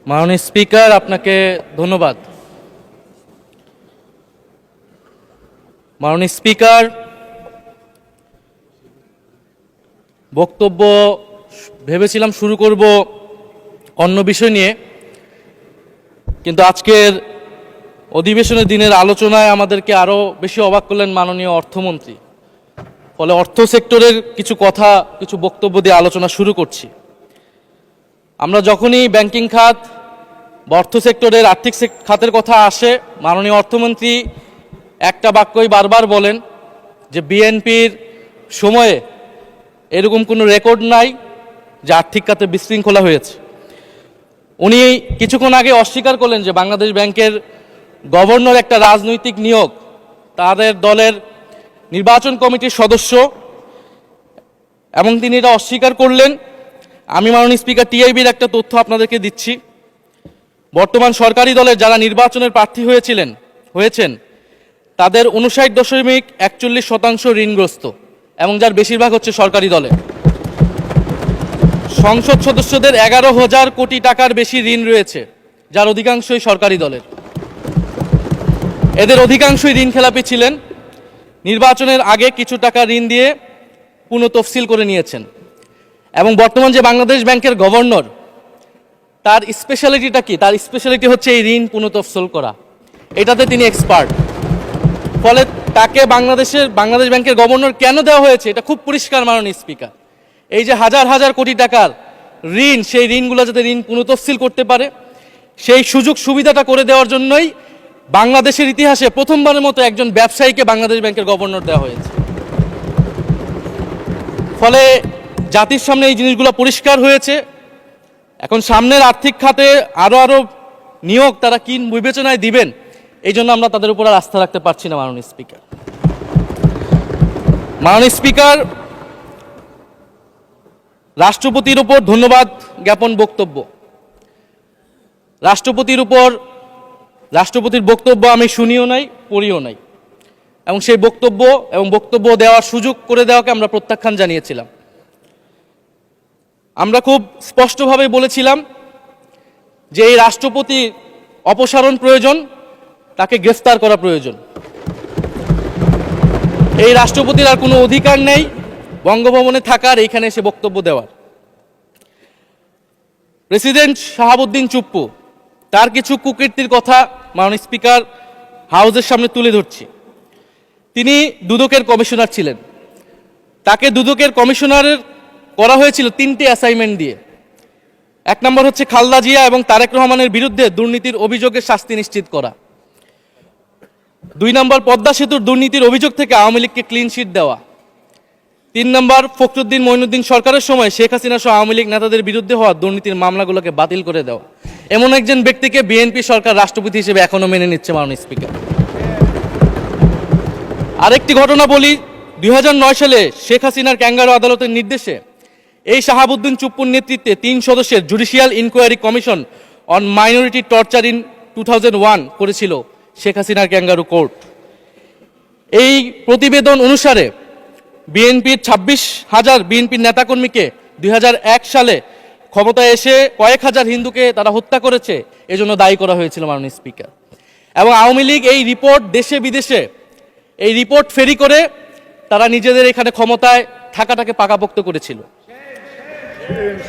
মাননীয় স্পিকার, আপনাকে ধন্যবাদ। মাননীয় স্পিকার, বক্তব্য ভেবেছিলাম শুরু করব অন্য বিষয় নিয়ে, কিন্তু আজকের অধিবেশনের দিনের আলোচনায় আমাদেরকে আরও বেশি অবাক করলেন মাননীয় অর্থমন্ত্রী। ফলে অর্থ সেক্টরের কিছু বক্তব্য দিয়ে আলোচনা শুরু করছি। আমরা যখনই ব্যাংকিং খাত বা অর্থ সেক্টরের আর্থিক খাতের কথা আসে, মাননীয় অর্থমন্ত্রী একটা বাক্যই বারবার বলেন যে বিএনপির সময়ে এরকম কোনো রেকর্ড নাই যে আর্থিক খাতে বিশৃঙ্খলা হয়েছে। উনি কিছুক্ষণ আগে অস্বীকার করলেন যে বাংলাদেশ ব্যাংকের গভর্নর একটা রাজনৈতিক নিয়োগ, তাদের দলের নির্বাচন কমিটির সদস্য, এবং তিনি এটা অস্বীকার করলেন। আমি মাননীয় স্পিকার টিআইবির একটা তথ্য আপনাদেরকে দিচ্ছি। বর্তমান সরকারি দলের যারা নির্বাচনের প্রার্থী হয়েছেন তাদের 59.41% ঋণগ্রস্ত, এবং যার বেশিরভাগ হচ্ছে সরকারি দলে। সংসদ সদস্যদের 11,000 কোটি টাকার বেশি ঋণ রয়েছে, যার অধিকাংশই সরকারি দলের। এদের অধিকাংশই ঋণ খেলাপি ছিলেন, নির্বাচনের আগে কিছু টাকা ঋণ দিয়ে পুনঃতফসিল করে নিয়েছেন। এবং বর্তমান যে বাংলাদেশ ব্যাংকের গভর্নর, তার স্পেশালিটিটা কি? তার স্পেশালিটি হচ্ছে এই ঋণ পুনঃতফসিল করা, এটাতে তিনি এক্সপার্ট। ফলে তাকে বাংলাদেশ ব্যাংকের গভর্নর কেন দেওয়া হয়েছে এটা খুব পরিষ্কার মাননীয় স্পিকার। এই যে হাজার হাজার কোটি টাকার ঋণ, সেই ঋণগুলো যাতে ঋণ পুনঃতফসিল করতে পারে, সেই সুযোগ সুবিধাটা করে দেওয়ার জন্যই বাংলাদেশের ইতিহাসে প্রথমবারের মতো একজন ব্যবসায়ীকে বাংলাদেশ ব্যাংকের গভর্নর দেওয়া হয়েছে। ফলে জাতির সামনে এই জিনিসগুলো পরিষ্কার হয়েছে। এখন সামনের আর্থিক খাতে আরো নিয়োগ তারা কি বিবেচনায় দিবেন, এই জন্য আমরা তাদের উপর আর আস্থা রাখতে পারছি না মাননীয় স্পিকার। মাননীয় স্পিকার, রাষ্ট্রপতির উপর ধন্যবাদ জ্ঞাপন বক্তব্য। রাষ্ট্রপতির বক্তব্য আমি শুনিও নাই, পড়িও নাই, এবং সেই বক্তব্য দেওয়ার সুযোগ করে দেওয়াকে আমরা প্রত্যাখ্যান জানিয়েছিলাম। আমরা খুব স্পষ্টভাবে বলেছিলাম যে এই রাষ্ট্রপতির অপসারণ প্রয়োজন, তাকে গ্রেফতার করা প্রয়োজন। এই রাষ্ট্রপতির আর কোনো অধিকার নেই বঙ্গভবনে থাকার, এইখানে এসে বক্তব্য দেওয়ার। প্রেসিডেন্ট শাহাবুদ্দিন চুপ্পু, তার কিছু কুকীর্তির কথা মাননীয় স্পিকার হাউসের সামনে তুলে ধরছি। তিনি দুদকের কমিশনার ছিলেন। তাকে দুদকের কমিশনারের করা হয়েছিল 3টি অ্যাসাইনমেন্ট দিয়ে। 1 নম্বর হচ্ছে খালেদা জিয়া এবং তারেক রহমানের বিরুদ্ধে দুর্নীতির অভিযোগের শাস্তি নিশ্চিত করা। 2 নম্বর পদ্মা সেতুর দুর্নীতির অভিযোগ থেকে আওয়ামী লীগকে ক্লিন শিট দেওয়া। 3 নম্বর ফখরুদ্দিন মঈনুদ্দিন সরকারের সময় শেখ হাসিনা সহ আওয়ামী লীগ নেতাদের বিরুদ্ধে হওয়া দুর্নীতির মামলাগুলোকে বাতিল করে দেওয়া। এমন একজন ব্যক্তিকে বিএনপি সরকার রাষ্ট্রপতি হিসেবে এখনো মেনে নিচ্ছে মাননীয় স্পিকার। আরেকটি ঘটনা বলি, 2009 সালে শেখ হাসিনার ক্যাঙ্গারু আদালতের নির্দেশে এই শাহাবুদ্দিন চুপ্পুর নেতৃত্বে 3 সদস্যের judicial inquiry commission on minority torture in 2001 করেছিল শেখ হাসিনার ক্যাঙ্গারু কোর্ট। এই প্রতিবেদন অনুসারে বিএনপির 26,000 বিএনপির নেতাকর্মীকে 2001 সালে ক্ষমতায় এসে কয়েক হাজার হিন্দুকে তারা হত্যা করেছে, এজন্য দায়ী করা হয়েছিল মাননীয় স্পিকার। এবং আওয়ামী লীগ এই রিপোর্ট দেশে বিদেশে এই রিপোর্ট ফেরি করে তারা নিজেদের এখানে ক্ষমতায় থাকাটাকে পাকাপোক্ত করেছিল।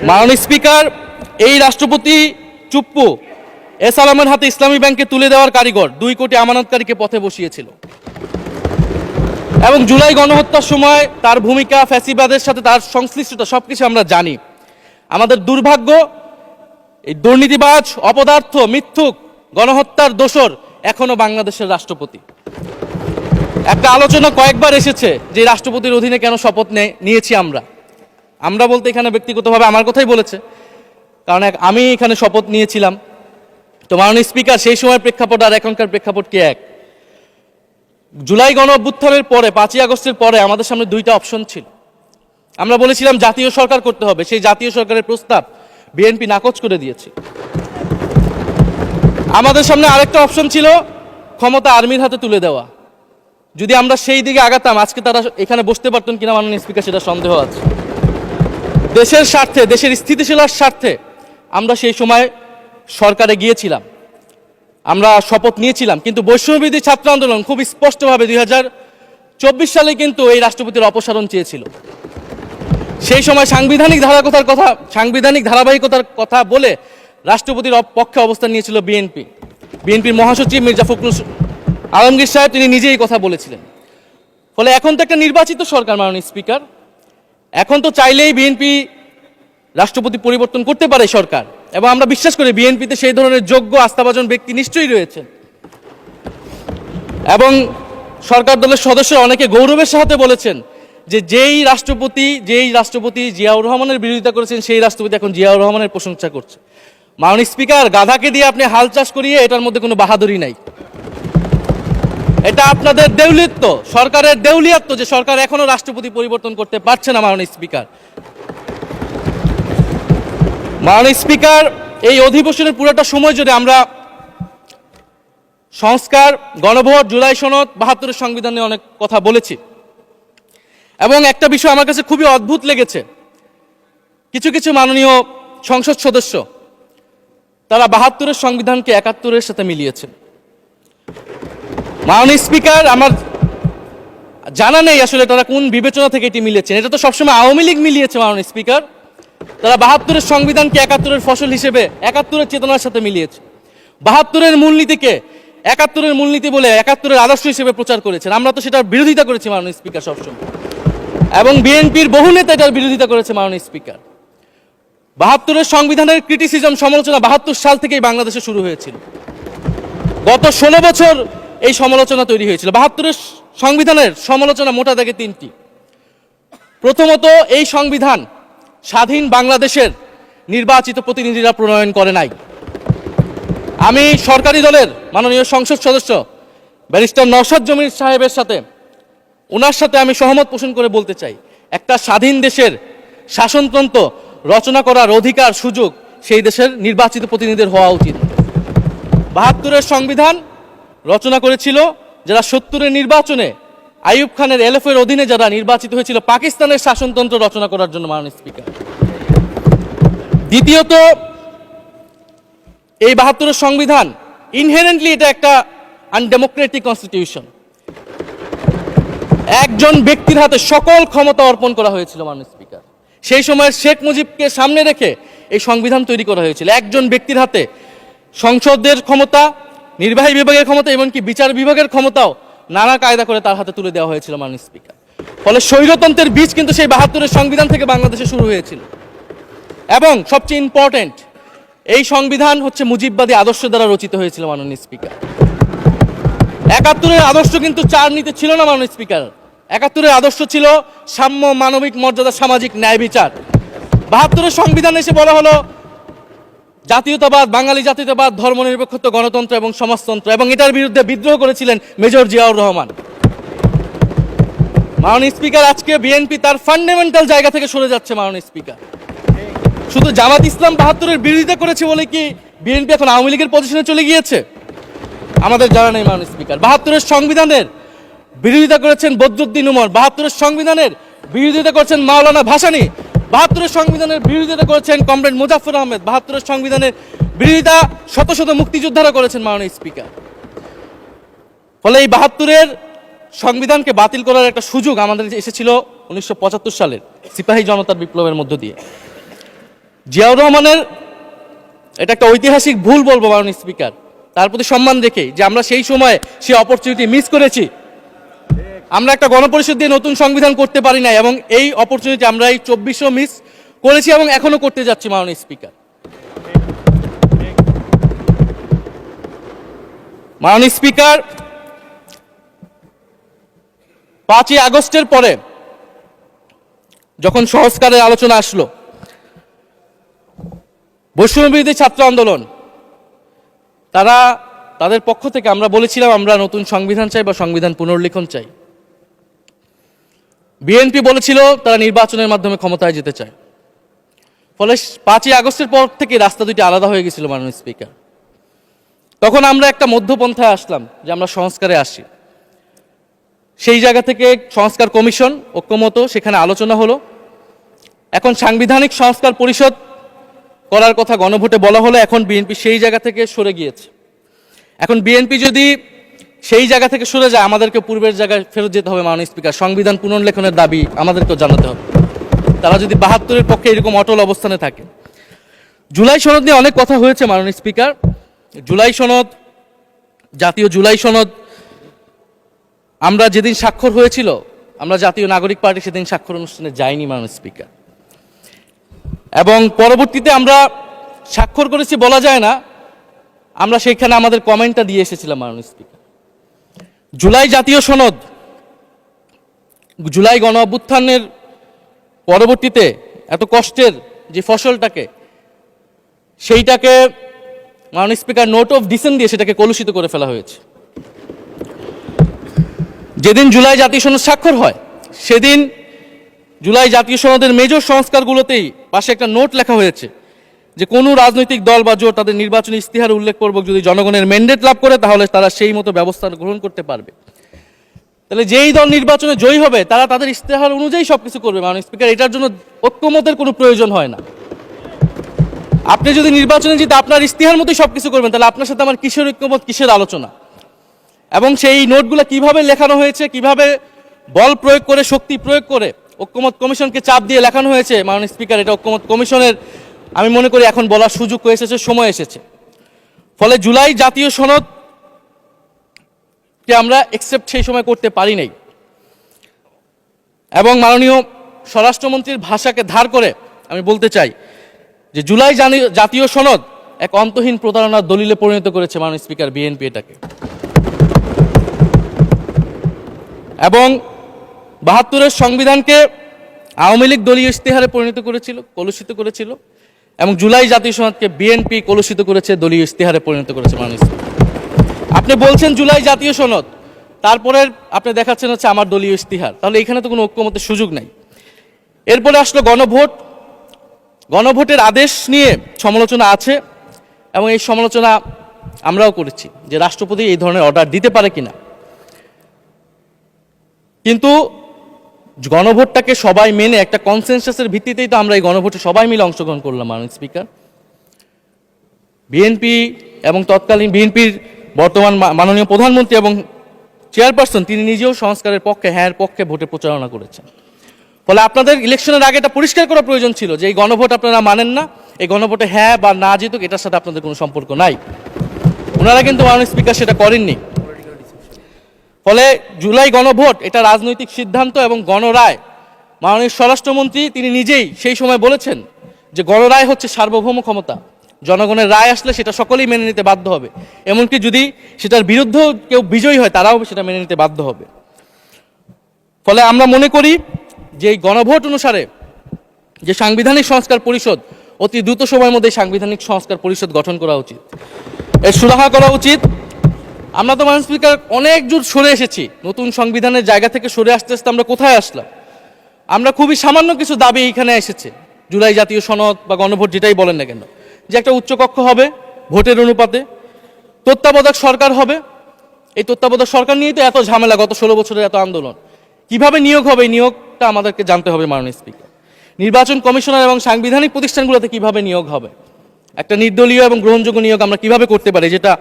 মাননীয় স্পিকার, এই রাষ্ট্রপতি চুপ্পু এস আলমের হাতে ইসলামী ব্যাংকে তুলে দেওয়ার কারিগর, 2 কোটি আমানতকারীকে পথে বসিয়েছিল। এবং জুলাই গণহত্যার সময় তার ভূমিকা, ফ্যাসিবাদের সাথে তার সংশ্লিষ্টতা, সবকিছু আমরা জানি। আমাদের দুর্ভাগ্য, এই দুর্নীতিবাজ, অপদার্থ, মিথ্যুক, গণহত্যার দোষর এখনো বাংলাদেশের রাষ্ট্রপতি। একটা আলোচনা কয়েকবার এসেছে যে রাষ্ট্রপতির অধীনে কেন শপথ নিয়েছি আমরা বলতে এখানে ব্যক্তিগতভাবে আমার কথাই বলেছে, কারণ আমি এখানে শপথ নিয়েছিলাম। তো মাননীয় স্পিকার, সেই সময়ের প্রেক্ষাপট আর এখনকার প্রেক্ষাপট কি এক? জুলাই গণ অভ্যুত্থানের পরে, 5ই আগস্টের পরে আমাদের সামনে 2টা অপশন ছিল। আমরা বলেছিলাম জাতীয় সরকার করতে হবে, সেই জাতীয় সরকারের প্রস্তাব বিএনপি নাকচ করে দিয়েছে। আমাদের সামনে আরেকটা অপশন ছিল ক্ষমতা আর্মির হাতে তুলে দেওয়া। যদি আমরা সেই দিকে আগাতাম, আজকে তারা এখানে বসতে পারতেন কিনা মাননীয় স্পিকার, সেটা সন্দেহ আছে। দেশের স্বার্থে, দেশের স্থিতিশীলতার স্বার্থে আমরা সেই সময় সরকারে গিয়েছিলাম, আমরা শপথ নিয়েছিলাম, কিন্তু বৈষম্যবিরোধী ছাত্র আন্দোলন খুব স্পষ্টভাবে 2024 সালে কিন্তু এই রাষ্ট্রপতির অপসারণ চেয়েছিল। সেই সময় সাংবিধানিক ধারাবাহিকতার কথা বলে রাষ্ট্রপতির পক্ষে অবস্থান নিয়েছিল বিএনপির মহাসচিব মির্জা ফখরুল আলমগীর সাহেব, তিনি নিজেই কথা বলেছিলেন। ফলে এখন তো একটা নির্বাচিত সরকার মাননীয় স্পিকার, এখন তো চাইলেই বিএনপি রাষ্ট্রপতি পরিবর্তন করতে পারে সরকার, এবং আমরা বিশ্বাস করি বিএনপিতে সেই ধরনের যোগ্য আস্থাভাজন ব্যক্তি নিশ্চয়ই রয়েছেন। এবং সরকার দলের সদস্যরা অনেকে গৌরবের সাথে বলেছেন যে যেই রাষ্ট্রপতি জিয়াউর রহমানের বিরোধিতা করেছেন সেই রাষ্ট্রপতি এখন জিয়াউর রহমানের প্রশংসা করছে। মাননীয় স্পিকার, গাধাকে দিয়ে আপনি হাল চাষ করিয়ে এটার মধ্যে কোনো বাহাদুরি নাই। এটা আপনাদের দেউলিয়ত্ব, সরকারের দেউলিয়াত্ব যে সরকার এখনো রাষ্ট্রপতি পরিবর্তন করতে পারছে না। মাননীয় স্পিকার, এই অধিবেশনের পুরোটা সময় জুড়ে আমরা সংস্কার, গণভোট, জুলাই সনদ, 72-এর সংবিধান নিয়ে অনেক কথা বলেছি। এবং একটা বিষয় আমার কাছে খুবই অদ্ভুত লেগেছে, কিছু মাননীয় সংসদ সদস্য তারা 72-এর সংবিধানকে 71-এর সাথে মিলিয়েছেন। মাননীয় স্পিকার, আমার জানা নেই আসলে তারা কোন বিবেচনা থেকে এটি মিলিয়েছেন। এটা তো সবসময় আওয়ামী লীগ মিলিয়েছে মাননীয় স্পিকার। তারা 72-এর সংবিধানকে 71-এর ফসল হিসেবে 71-এর চেতনার সাথে মিলিয়েছে। 72-এর মূলনীতিকে 71-এর মূলনীতি বলে 71-এর আদর্শ হিসেবে প্রচার করেছেন। আমরা তো সেটার বিরোধিতা করেছি মাননীয় স্পিকার সবসময়, এবং বিএনপির বহু নেতা এটার বিরোধিতা করেছে মাননীয় স্পিকার। 72-এর সংবিধানের ক্রিটিসিজম, সমালোচনা 72 সাল থেকেই বাংলাদেশে শুরু হয়েছিল। গত 16 বছর এই সমালোচনা তৈরি হয়েছিল। 72-এর সংবিধানের সমালোচনা মোটা দাগে তিনটি। প্রথমত, এই সংবিধান স্বাধীন বাংলাদেশের নির্বাচিত প্রতিনিধিরা প্রণয়ন করে নাই। আমি সরকারি দলের মাননীয় সংসদ সদস্য ব্যারিস্টার নওশাদ জমির সাহেবের সাথে, ওনার সাথে আমি সহমত পোষণ করে বলতে চাই, একটা স্বাধীন দেশের শাসনতন্ত্র রচনা করার অধিকার, সুযোগ সেই দেশের নির্বাচিত প্রতিনিধিদের হওয়া উচিত। 72-এর সংবিধান রচনা করেছিল যারা 70-এর নির্বাচনে আইয়ুব খানের এলএফের অধীনে যারা নির্বাচিত হয়েছিল পাকিস্তানের শাসনতন্ত্র রচনা করার জন্য মাননীয় স্পিকার। দ্বিতীয়ত, এই 72-এর সংবিধান ইনহেরেন্টলি এটা একটা আনডেমোক্রেটিক কনস্টিটিউশন। একজন ব্যক্তির হাতে সকল ক্ষমতা অর্পণ করা হয়েছিল মাননীয় স্পিকার। সেই সময় শেখ মুজিবকে সামনে রেখে এই সংবিধান তৈরি করা হয়েছিল। একজন ব্যক্তির হাতে সংসদের ক্ষমতা, নির্বাহী বিভাগের ক্ষমতা, এমনকি বিচার বিভাগের ক্ষমতাও নানা কায়দা করে তার হাতে তুলে দেওয়া হয়েছিল মাননীয় স্পিকার। ফলে স্বৈরতন্ত্রের বীজ কিন্তু সেই 72-এর সংবিধান থেকে বাংলাদেশে শুরু হয়েছিল। এবং সবচেয়ে ইম্পর্টেন্ট, এই সংবিধান হচ্ছে মুজিববাদী আদর্শ দ্বারা রচিত হয়েছিল মাননীয় স্পিকার। 71-এর আদর্শ কিন্তু চার নীতি ছিল না মাননীয় স্পিকার। 71-এর আদর্শ ছিল সাম্য, মানবিক মর্যাদা, সামাজিক ন্যায় বিচার। 72-এর সংবিধান এসে বলা হলো জাতীয়তাবাদ, বাঙালি জাতীয়তাবাদ, ধর্মনিরপেক্ষত্ব, গণতন্ত্র এবং সমাজতন্ত্র, এবং এটার বিরুদ্ধে বিদ্রোহ করেছিলেন মেজর জিয়াউর রহমান। মাননীয় স্পিকার, আজকে বিএনপি তার ফান্ডামেন্টাল জায়গা থেকে সরে যাচ্ছে মাননীয় স্পিকার। শুধু জামাত ইসলাম 72-এর বিরোধিতা করেছে বলে কি বিএনপি এখন আওয়ামী লীগের পজিশনে চলে গিয়েছে? আমাদের জানা নেই মাননীয় স্পিকার। 72-এর সংবিধানের বিরোধিতা করেছেন বদরুদ্দিন উমর, 72-এর সংবিধানের বিরোধিতা করেছেন মাওলানা ভাসানী, 72-এর সংবিধানের বিরোধিতা করেছেন কমরেড মুজাফফর আহমেদ, 72-এর সংবিধানের বিরোধিতা শত শত মুক্তিযোদ্ধারা করেছেন মাননীয় স্পিকার। ফলে এই 72-এর সংবিধানকে বাতিল করার একটা সুযোগ আমাদের এসেছিল 1975 সালের সিপাহী জনতার বিপ্লবের মধ্য দিয়ে। জিয়াউর রহমানের এটা একটা ঐতিহাসিক ভুল বলবো মাননীয় স্পিকার, তার প্রতি সম্মান রেখে, যে আমরা সেই সময় সেই অপরচুনিটি মিস করেছি। আমরা একটা গণপরিষদ দিয়ে নতুন সংবিধান করতে পারি না, এবং এই অপরচুনিটি আমরা এই 24-ও মিস করেছি এবং এখনো করতে যাচ্ছি মাননীয় স্পিকার। মাননীয় স্পিকার, 5ই আগস্টের পরে যখন সংস্কারের আলোচনা আসলো, বৈষম্যবিরোধী ছাত্র আন্দোলন তাদের পক্ষ থেকে আমরা বলেছিলাম আমরা নতুন সংবিধান চাই বা সংবিধান পুনর্লিখন চাই। বিএনপি বলেছিল তারা নির্বাচনের মাধ্যমে ক্ষমতায় যেতে চায়। ফলে 5ই আগস্টের পর থেকে রাস্তা দুটি আলাদা হয়ে গেছিল মাননীয় স্পিকার। তখন আমরা একটা মধ্যপন্থায় আসলাম যে আমরা সংস্কারে আসি। সেই জায়গা থেকে সংস্কার কমিশন ঐক্যমত, সেখানে আলোচনা হলো। এখন সাংবিধানিক সংস্কার পরিষদ করার কথা গণভোটে বলা হলো, এখন বিএনপি সেই জায়গা থেকে সরে গিয়েছে। এখন বিএনপি যদি সেই জায়গা থেকে সরে যায়, আমাদেরকে পূর্বের জায়গায় ফেরত যেতে হবে। মাননীয় স্পিকার, সংবিধান পুনর্লেখনের দাবি আমাদেরকেও জানাতে হবে। তারা যদি ৭২-এর পক্ষে এরকম অটল অবস্থানে থাকে। জুলাই সনদ নিয়ে অনেক কথা হয়েছে মাননীয় স্পিকার। জুলাই সনদ, জাতীয় জুলাই সনদ, আমরা যেদিন স্বাক্ষর হয়েছিল, আমরা জাতীয় নাগরিক পার্টি সেদিন স্বাক্ষর অনুষ্ঠানে যাইনি মাননীয় স্পিকার, এবং পরবর্তীতে আমরা স্বাক্ষর করেছি বলা যায় না, আমরা সেখানে আমাদের কমেন্টটা দিয়ে এসেছিলাম মাননীয় স্পিকার। জুলাই জাতীয় সনদ, জুলাই গণ অভ্যুত্থানের পরবর্তীতে এত কষ্টের যে ফসলটাকে, সেইটাকে মাননীয় স্পিকার নোট অফ ডিসেন্ট দিয়ে সেটাকে কলুষিত করে ফেলা হয়েছে। যেদিন জুলাই জাতীয় সনদ স্বাক্ষর হয়, সেদিন জুলাই জাতীয় সনদের মেজর সংস্কারগুলোতেই পাশে একটা নোট লেখা হয়েছে যে কোনো রাজনৈতিক দল বা জোট তাদের নির্বাচনী ইস্তিহার উল্লেখপূর্বক যদি জনগণের ম্যান্ডেট লাভ করে, তাহলে তারা সেই মতো ব্যবস্থা গ্রহণ করতে পারবে। তাহলে যেই দল নির্বাচনে জয়ী হবে, তারা তাদের ইস্তেহার অনুযায়ী সবকিছু করবে মাননীয় স্পিকার। এটার জন্য ঐক্যমতের কোনো প্রয়োজন হয় না। আপনি যদি নির্বাচনে জিতে আপনার ইস্তিহার মতোই সবকিছু করবেন, তাহলে আপনার সাথে আমার কিসের ঐক্যমত, কিসের আলোচনা? এবং সেই নোটগুলো কিভাবে লেখানো হয়েছে, কিভাবে বল প্রয়োগ করে, শক্তি প্রয়োগ করে ঐক্যমত কমিশনকে চাপ দিয়ে লেখানো হয়েছে মাননীয় স্পিকার, এটা ঐক্যমত কমিশনের আমি মনে করি এখন বলার সুযোগ হয়ে এসেছে, সময় এসেছে। ফলে জুলাই জাতীয় সনদ কে আমরা একসেপ্ট সেই সময় করতে পারি নাই, এবং মাননীয় স্বরাষ্ট্রমন্ত্রীর ভাষাকে ধার করে আমি বলতে চাই যে জুলাই জাতীয় সনদ এক অন্তহীন প্রতারণার দলিলে পরিণত করেছে মাননীয় স্পিকার বিএনপি এটাকে। এবং ৭২-এর সংবিধানকে আওয়ামী লীগ দলীয় ইস্তেহারে পরিণত করেছিল, কলুষিত করেছিল, এবং জুলাই জাতীয় সনদকে বিএনপি কলুষিত করেছে, দলীয় ইস্তেহারে পরিণত করেছে মাননীয় স্পিকার। আপনি বলছেন জুলাই জাতীয় সনদ, তারপরে আপনি দেখাচ্ছেন হচ্ছে আমার দলীয় ইস্তিহার, তাহলে এখানে তো কোনো ঐক্যমতের সুযোগ নাই। এরপরে আসলো গণভোট। গণভোটের আদেশ নিয়ে সমালোচনা আছে, এবং এই সমালোচনা আমরাও করেছি যে রাষ্ট্রপতি এই ধরনের অর্ডার দিতে পারে কিনা। কিন্তু গণভোটটাকে সবাই মেনে একটা কনসেনসাসের ভিত্তিতেই তো আমরা এই গণভোটে সবাই মিলে অংশগ্রহণ করলাম মাননীয় স্পিকার। বিএনপি এবং তৎকালীন বিএনপির বর্তমান মাননীয় প্রধানমন্ত্রী এবং চেয়ারপারসন, তিনি নিজেও সংস্কারের পক্ষে, হ্যাঁ পক্ষে ভোটে প্রচারণা করেছেন। ফলে আপনাদের ইলেকশনের আগে এটা পরিষ্কার করা প্রয়োজন ছিল যে এই গণভোট আপনারা মানেন না, এই গণভোটে হ্যাঁ বা না জিতুক এটার সাথে আপনাদের কোনো সম্পর্ক নাই। ওনারা কিন্তু মাননীয় স্পিকার সেটা করেননি। ফলে জুলাই গণভোট এটা রাজনৈতিক সিদ্ধান্ত এবং গণরায়। মাননীয় স্বরাষ্ট্রমন্ত্রী তিনি নিজেই সেই সময় বলেছেন যে গণরায় হচ্ছে সার্বভৌম ক্ষমতা, জনগণের রায় আসলে সেটা সকলেই মেনে নিতে বাধ্য হবে, এমনকি যদি সেটার বিরুদ্ধেও কেউ বিজয়ী হয় তারাও সেটা মেনে নিতে বাধ্য হবে। ফলে আমরা মনে করি যে এই গণভোট অনুসারে যে সাংবিধানিক সংস্কার পরিষদ, অতি দ্রুত সময়ের মধ্যে সাংবিধানিক সংস্কার পরিষদ গঠন করা উচিত, এর সুরাহা করা উচিত। আমরা তো মাননীয় স্পিকার অনেক দূর সরে এসেছি, নতুন সংবিধানের জায়গা থেকে সরে আস্তে আস্তে আমরা কোথায় আসলাম? আমরা খুবই সামান্য কিছু দাবি এখানে এসেছে, জুলাই জাতীয় সনদ বা গণভোট যেটাই বলেন না কেন, যে একটা উচ্চকক্ষ হবে ভোটের অনুপাতে, তত্ত্বাবধায়ক সরকার হবে। এই তত্ত্বাবধায়ক সরকার নিয়েই তো এত ঝামেলা, গত 16 বছরের এত আন্দোলন। কিভাবে নিয়োগ হবে, এই নিয়োগটা আমাদেরকে জানতে হবে মাননীয় স্পিকার। নির্বাচন কমিশনার এবং সাংবিধানিক প্রতিষ্ঠানগুলোতে কিভাবে নিয়োগ হবে, একটা নির্দলীয় এবং গ্রহণযোগ্য নিয়োগ আমরা কিভাবে করতে পারি, যেটা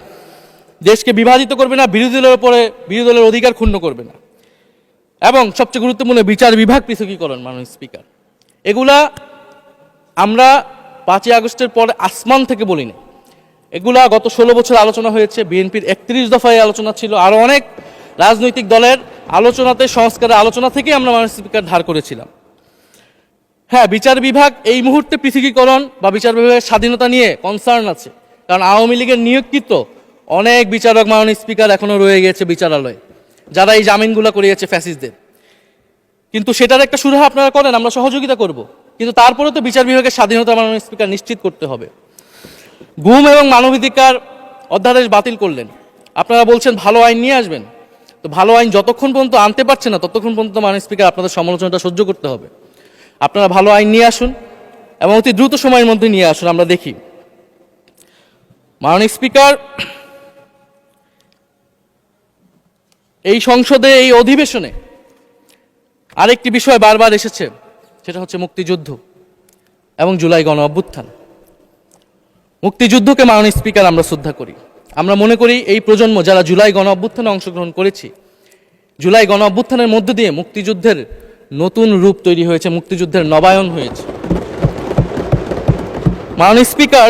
দেশকে বিভাজিত করবে না, বিরোধী দলের উপরে বিরোধী দলের অধিকার ক্ষুণ্ণ করবে না, এবং সবচেয়ে গুরুত্বপূর্ণ বিচার বিভাগ পৃথকীকরণ মাননীয় স্পিকার। এগুলা আমরা 5ই আগস্টের পরে আসমান থেকে বলি না, এগুলা গত 16 বছর আলোচনা হয়েছে। বিএনপির 31 দফায় আলোচনা ছিল, আরও অনেক রাজনৈতিক দলের আলোচনাতে, সংস্কারের আলোচনা থেকেই আমরা মাননীয় স্পিকার ধার করেছিলাম। হ্যাঁ, বিচার বিভাগ এই মুহূর্তে পৃথকীকরণ বা বিচার বিভাগের স্বাধীনতা নিয়ে কনসার্ন আছে, কারণ আওয়ামী লীগের নিয়োগকৃত অনেক বিচারক মাননীয় স্পিকার এখনো রয়ে গেছে বিচারালয়ে, যারা এই জামিনগুলো করিয়েছে ফ্যাসিস্টদের। কিন্তু সেটার একটা সুরাহা আপনারা করেন, আমরা সহযোগিতা করব, কিন্তু তারপরে তো বিচার বিভাগের স্বাধীনতা মাননীয় স্পিকার নিশ্চিত করতে হবে। গুম এবং মানবাধিকার অধ্যাদেশ বাতিল করলেন, আপনারা বলছেন ভালো আইন নিয়ে আসবেন, তো ভালো আইন যতক্ষণ পর্যন্ত আনতে পারছে না ততক্ষণ পর্যন্ত মাননীয় স্পিকার আপনাদের সমালোচনাটা সহ্য করতে হবে। আপনারা ভালো আইন নিয়ে আসুন এবং অতি দ্রুত সময়ের মধ্যে নিয়ে আসুন, আমরা দেখি। মাননীয় স্পিকার, এই সংসদে, এই অধিবেশনে আরেকটি বিষয় বারবার এসেছে, সেটা হচ্ছে মুক্তিযুদ্ধ এবং জুলাই গণ অভ্যুত্থান। মুক্তিযুদ্ধকে মাননীয় স্পিকার আমরা শ্রদ্ধা করি। আমরা মনে করি এই প্রজন্ম যারা জুলাই গণ অভ্যুত্থানে অংশগ্রহণ করেছি, জুলাই গণ অভ্যুত্থানের মধ্য দিয়ে মুক্তিযুদ্ধের নতুন রূপ তৈরি হয়েছে, মুক্তিযুদ্ধের নবায়ন হয়েছে। মাননীয় স্পিকার,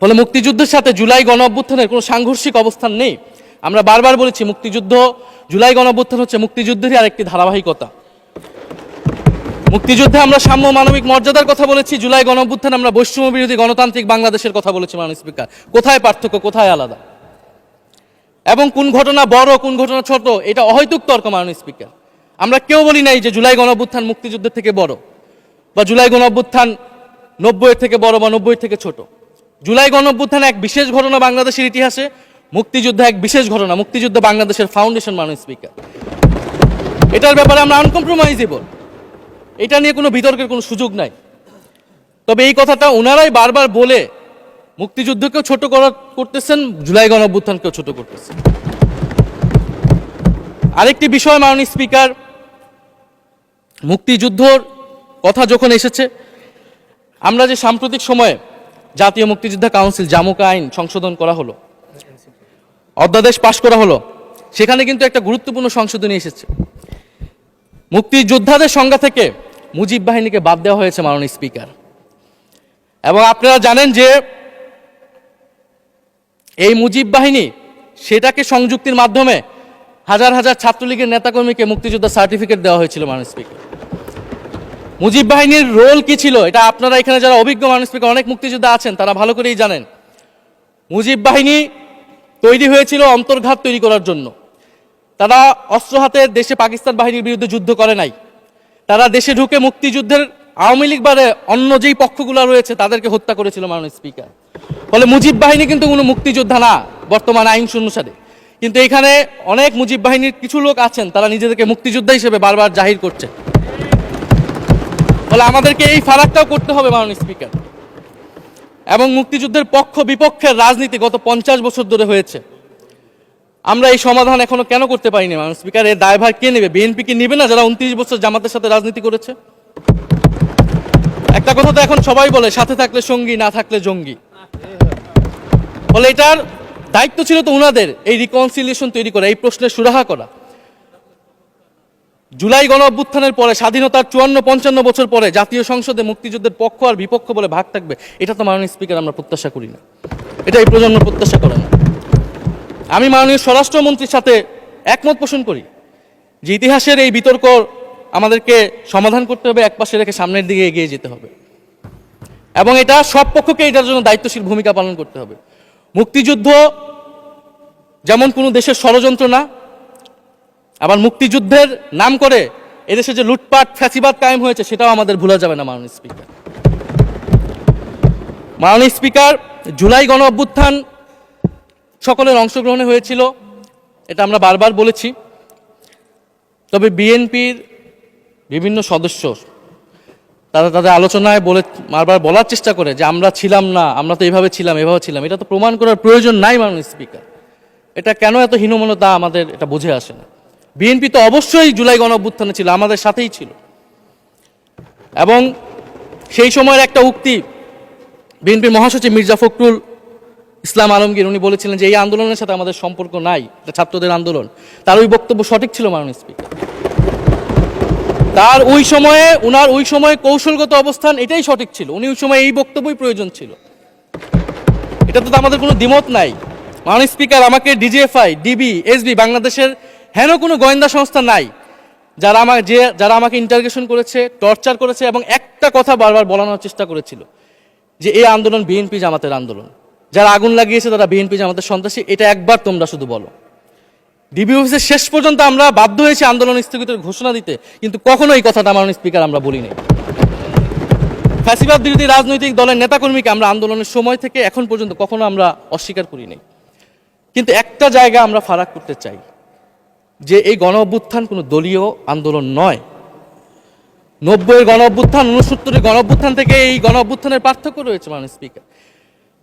ফলে মুক্তিযুদ্ধের সাথে জুলাই গণ অভ্যুত্থানের কোনো সাংঘর্ষিক অবস্থান নেই। আমরা বারবার বলেছি মুক্তিযুদ্ধ, জুলাই গণ অভ্যুত্থান হচ্ছে মুক্তিযুদ্ধেরই আরেকটি ধারাবাহিকতা। মুক্তিযুদ্ধে আমরা সাম্য মানবিক মর্যাদার কথা বলেছি, জুলাই গণ অভ্যুত্থানে আমরা বৈষম্য বিরোধী গণতান্ত্রিক বাংলাদেশের কথা বলেছি। মাননীয় স্পিকার, কোথায় পার্থক্য, কোথায় আলাদা, এবং কোন ঘটনা বড় কোন ঘটনা ছোট, এটা অহৈতুক তর্ক। মাননীয় স্পিকার, আমরা কেউ বলি নাই যে জুলাই গণ অভ্যুত্থান মুক্তিযুদ্ধের থেকে বড়, বা জুলাই গণ অভ্যুত্থান 90-এর থেকে বড় বা 90-এর থেকে ছোট। জুলাই গণ অভ্যুত্থান এক বিশেষ ঘটনা বাংলাদেশের ইতিহাসে, মুক্তিযুদ্ধ এক বিশেষ ঘটনা, মুক্তিযুদ্ধ বাংলাদেশের ফাউন্ডেশন। মাননীয় স্পিকার, এটার ব্যাপারে আমরা আনকম্প্রোমাইজেবল, এটা নিয়ে কোনো বিতর্কের কোনো সুযোগ নাই। তবে এই কথাটা ওনারাই বারবার বলে মুক্তিযুদ্ধকেও ছোট করতেছেন, জুলাই গণ অভ্যুত্থানকেও ছোট করতেছেন। আরেকটি বিষয় মাননীয় স্পিকার, মুক্তিযুদ্ধর কথা যখন এসেছে, আমরা যে সাম্প্রতিক সময়ে জাতীয় মুক্তিযোদ্ধা কাউন্সিল জামুকা আইন সংশোধন করা হলো, অধ্যাদেশ পাশ করা হলো, সেখানে কিন্তু একটা গুরুত্বপূর্ণ সংশোধনী এসেছে। মুক্তিযোদ্ধাদের সংজ্ঞা থেকে মুজিব বাহিনীকে বাদ দেওয়া হয়েছে মাননীয় স্পিকার। এবং আপনারা জানেন যে এই মুজিব বাহিনী, সেটাকে সংযুক্তির মাধ্যমে হাজার হাজার ছাত্রলীগের নেতাকর্মীকে মুক্তিযোদ্ধা সার্টিফিকেট দেওয়া হয়েছিল। মাননীয় স্পিকার, মুজিব বাহিনীর রোল কি ছিল, এটা আপনারা এখানে যারা অভিজ্ঞ মাননীয় স্পিকার অনেক মুক্তিযোদ্ধা আছেন তারা ভালো করেই জানেন। মুজিব বাহিনী তৈরি হয়েছিল অন্তর্ঘাত তৈরি করার জন্য। তারা অস্ত্র হাতে দেশে পাকিস্তান বাহিনীর বিরুদ্ধে যুদ্ধ করে নাই, তারা দেশে ঢুকে মুক্তিযুদ্ধের আওয়ামী লীগ বারে অন্য যেই পক্ষগুলো রয়েছে তাদেরকে হত্যা করেছিল। মাননীয় স্পিকার, ফলে মুজিব বাহিনী কিন্তু কোনো মুক্তিযোদ্ধা না বর্তমান আইন অনুসারে। কিন্তু এখানে অনেক মুজিব বাহিনীর কিছু লোক আছেন, তারা নিজেদেরকে মুক্তিযোদ্ধা হিসেবে বারবার জাহির করছে। ফলে আমাদেরকে এই ফারাকটাও করতে হবে মাননীয় স্পিকার। এবং মুক্তিযুদ্ধের পক্ষ বিপক্ষের রাজনীতি গত 50 বছর ধরে হয়েছে, আমরা এই সমাধান এখনো কেন করতে পারিনি মাননীয় স্পিকার? এর দায়ভার কে নেবে? বিএনপি কি নেবে না, যারা 29 বছর জামাতের সাথে রাজনীতি করেছে? একটা কথা তো এখন সবাই বলে, সাথে থাকলে সঙ্গী, না থাকলে জঙ্গি। ফলে এটার দায়িত্ব ছিল তো উনাদের, এই রিকনসিলিয়েশন তৈরি করা, এই প্রশ্নের সুরাহা করা। জুলাই গণ অভ্যুত্থানের পরে, স্বাধীনতার 54-55 বছর পরে জাতীয় সংসদে মুক্তিযুদ্ধের পক্ষ আর বিপক্ষ বলে ভাগ থাকবে, এটা তো মাননীয় স্পিকার আমরা প্রত্যাশা করি না, এটা এই প্রজন্ম প্রত্যাশা করে না। আমি মাননীয় স্বরাষ্ট্রমন্ত্রীর সাথে একমত পোষণ করি যে ইতিহাসের এই বিতর্ক আমাদেরকে সমাধান করতে হবে, একপাশে রেখে সামনের দিকে এগিয়ে যেতে হবে, এবং এটা সব পক্ষকে এটার জন্য দায়িত্বশীল ভূমিকা পালন করতে হবে। মুক্তিযুদ্ধ যেমন কোনো দেশের ষড়যন্ত্র না, আবার মুক্তিযুদ্ধের নাম করে এদেশে যে লুটপাট ফ্যাসিবাদ কায়েম হয়েছে সেটাও আমাদের ভুলা যাবে না মাননীয় স্পিকার। মাননীয় স্পিকার, জুলাই গণ অভ্যুত্থান সকলের অংশগ্রহণে হয়েছিল, এটা আমরা বারবার বলেছি। তবে বিএনপির বিভিন্ন সদস্য তারা তাদের আলোচনায় বারবার বলার চেষ্টা করে যে আমরা ছিলাম না, আমরা তো এইভাবে ছিলাম, এভাবে ছিলাম। এটা তো প্রমাণ করার প্রয়োজন নাই মাননীয় স্পিকার। এটা কেন এত হীনমন্যতা আমাদের এটা বুঝে আসে না। বিএনপি তো অবশ্যই জুলাই গণ অভ্যুত্থানে ছিল, আমাদের সাথেই ছিল। এবং সেই সময়ের একটা উক্তি বিএনপির মহাসচিব মির্জা ফখরুল ইসলাম আলমগীর, উনি বলেছিলেন যে এই আন্দোলনের সাথে আমাদের সম্পর্ক নাই, এটা ছাত্রদের আন্দোলন। তার ওই বক্তব্য সঠিক ছিল মাননীয় স্পিকার। তার উনার ওই সময়ে কৌশলগত অবস্থান এটাই সঠিক ছিল, উনি ওই সময় এই বক্তব্যই প্রয়োজন ছিল, এটা তো আমাদের কোনো দ্বিমত নাই। মাননীয় স্পিকার, আমাকে ডিজিএফআই, ডিবি, এসবি, বাংলাদেশের হেন কোনো গোয়েন্দা সংস্থা নাই যারা আমাকে ইন্টারগেশন করেছে, টর্চার করেছে, এবং একটা কথা বারবার বলানোর চেষ্টা করেছিল যে এই আন্দোলন বিএনপি জামাতের আন্দোলন, যারা আগুন লাগিয়েছে তারা বিএনপি জামাতের সন্ত্রাসী। এটা একবার তোমরা শুধু বলো। ডিবি অফিসের শেষ পর্যন্ত আমরা বাধ্য হয়েছি আন্দোলন স্থগিতের ঘোষণা দিতে, কিন্তু কখনো এই কথাটা মাননীয় স্পিকার আমরা বলিনি। ফ্যাসিবাদ বিরোধী রাজনৈতিক দলের নেতাকর্মীকে আমরা আন্দোলনের সময় থেকে এখন পর্যন্ত কখনো আমরা অস্বীকার করিনি। কিন্তু একটা জায়গা আমরা ফারাক করতে চাই, যে এই গণ অভ্যুত্থান কোনো দলীয় আন্দোলন নয়। 90-এর গণ অভ্যুত্থান, 69-এর গণ অভ্যুত্থান থেকে এই গণ অভ্যুত্থানের পার্থক্য রয়েছে মাননীয় স্পিকার।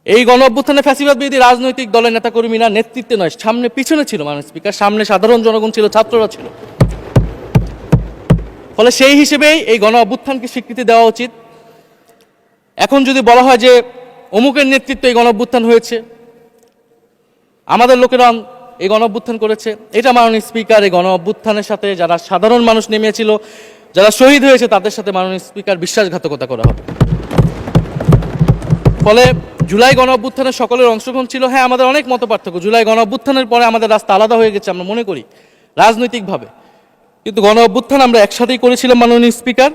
এই গণ অভ্যুত্থানে ফ্যাসিবাদ বিরোধী রাজনৈতিক দলের নেতাকর্মীরা নেতৃত্বে নয়, সামনে পিছনে ছিল মাননীয় স্পিকার, সামনে সাধারণ জনগণ ছিল, ছাত্ররা ছিল। ফলে সেই হিসেবেই এই গণ অভ্যুত্থানকে স্বীকৃতি দেওয়া উচিত। এখন যদি বলা হয় যে অমুকের নেতৃত্বে এই গণঅভ্যুত্থান হয়েছে, আমাদের লোকেরা এই গণঅভ্যুত্থান করেছে। এটা মাননীয় স্পিকার এই গণঅভ্যুত্থানের সাথে যারা সাধারণ মানুষ নেমেছিল, যারা শহীদ হয়েছে, তাদের সাথে মাননীয় স্পিকার বিশ্বাসঘাতকতা করা হবে। ফলে জুলাই গণঅভ্যুত্থানের সকলের অংশগ্রহণ ছিল। হ্যাঁ, আমাদের অনেক মতপার্থক্য। জুলাই গণঅভ্যুত্থানের পরে আমাদের রাস্তা আলাদা হয়ে গেছে আমরা মনে করি রাজনৈতিকভাবে, কিন্তু গণঅভ্যুত্থান আমরা একসাথেই করেছিলাম মাননীয় স্পিকার।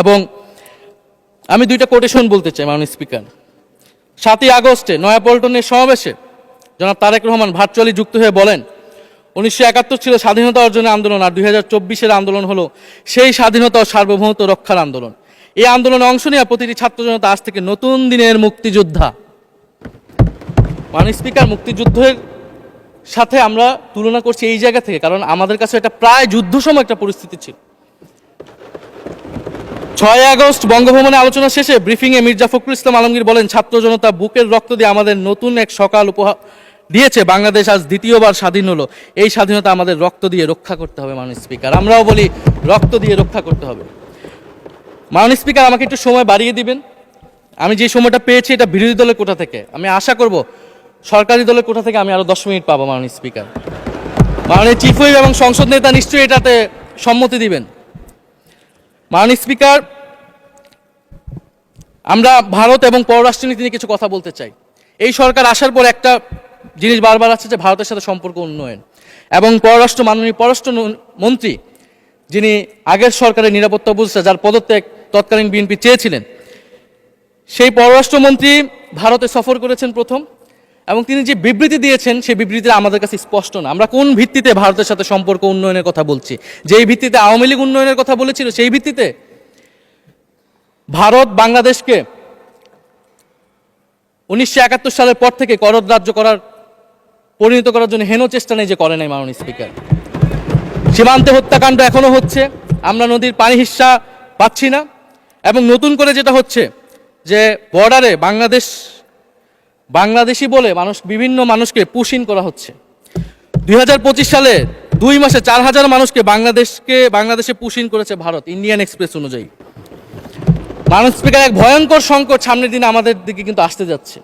এবং আমি দুইটা কোটেশন বলতে চাই মাননীয় স্পিকার। 7ই আগস্টে নয়াপল্টনের সমাবেশে জনাব তারেক রহমান ভার্চুয়ালি যুক্ত হয়ে বলেন, 1971 ছিল স্বাধীনতা অর্জনের আন্দোলন, আর 2024-এর আন্দোলন হলো সেই স্বাধীনতা ও সার্বভৌমত্ব রক্ষার আন্দোলন। এই আন্দোলনে অংশ নেওয়া প্রতিটি ছাত্র জনতা আজ থেকে নতুন দিনের মুক্তিযোদ্ধা। মাননীয় স্পিকার, মুক্তিযুদ্ধের সাথে আমরা তুলনা করছি এই জায়গা থেকে, কারণ আমাদের কাছে এটা প্রায় যুদ্ধ সময় একটা পরিস্থিতি ছিল। 6 আগস্ট বঙ্গভবনে আলোচনা শেষে ব্রিফিংয়ে মির্জা ফখরুল ইসলাম আলমগীর বলেন, ছাত্র জনতা বুকের রক্ত দিয়ে আমাদের নতুন এক সকাল উপহার দিয়েছে। বাংলাদেশ আজ দ্বিতীয়বার স্বাধীন হলো। এই স্বাধীনতা আমাদের রক্ত দিয়ে রক্ষা করতে হবে মাননীয় স্পিকার। আমরাও বলি রক্ত দিয়ে রক্ষা করতে হবে। মাননীয় স্পিকার, আমাকে একটু সময় বাড়িয়ে দিবেন। আমি যে সময়টা পেয়েছি এটা বিরোধী দলের কোটা থেকে, আমি আশা করব সরকারি দলের কোটা থেকে আমি আরো 10 মিনিট পাবো মাননীয় স্পিকার। মাননীয় চিফ হুইপ এবং সংসদ নেতা নিশ্চয়ই এটাতে সম্মতি দিবেন। মাননীয় স্পিকার, আমরা ভারত এবং পররাষ্ট্রনীতি নিয়ে কিছু কথা বলতে চাই। এই সরকার আসার পর একটা জিনিস বারবার আছে যে ভারতের সাথে সম্পর্ক উন্নয়ন, এবং মাননীয় পররাষ্ট্র মন্ত্রী যিনি আগের সরকারের নিরাপত্তা উপদেষ্টা, যার পদত্যাগ তৎকালীন বিএনপি চেয়েছিলেন, সেই পররাষ্ট্রমন্ত্রী ভারতে সফর করেছেন প্রথম, এবং তিনি যে বিবৃতি দিয়েছেন সেই বিবৃতি আমাদের কাছে স্পষ্ট না। আমরা কোন ভিত্তিতে ভারতের সাথে সম্পর্ক উন্নয়নের কথা বলছি? যেই ভিত্তিতে আওয়ামী লীগ উন্নয়নের কথা বলেছিল সেই ভিত্তিতে? ভারত বাংলাদেশকে 1971 সালের পর থেকে করদ রাজ্য পরিণত করার জন্য হেন চেষ্টা নেই যে করে নাই মাননীয় স্পিকার। সীমান্তে হত্যাকাণ্ড এখনো হচ্ছে, আমরা নদীর পানি হিস্সা পাচ্ছি না, এবং নতুন করে যেটা হচ্ছে যে বর্ডারে বাংলাদেশি বলে বিভিন্ন মানুষকে পুশ ইন করা হচ্ছে। 2025 সালে 2 মাসে 4000 মানুষকে বাংলাদেশে পুশ ইন করেছে ভারত, ইন্ডিয়ান এক্সপ্রেস অনুযায়ী। মাননীয় স্পিকার, এক ভয়ঙ্কর সংকট সামনের দিনে আমাদের দিকে কিন্তু আসতে যাচ্ছে।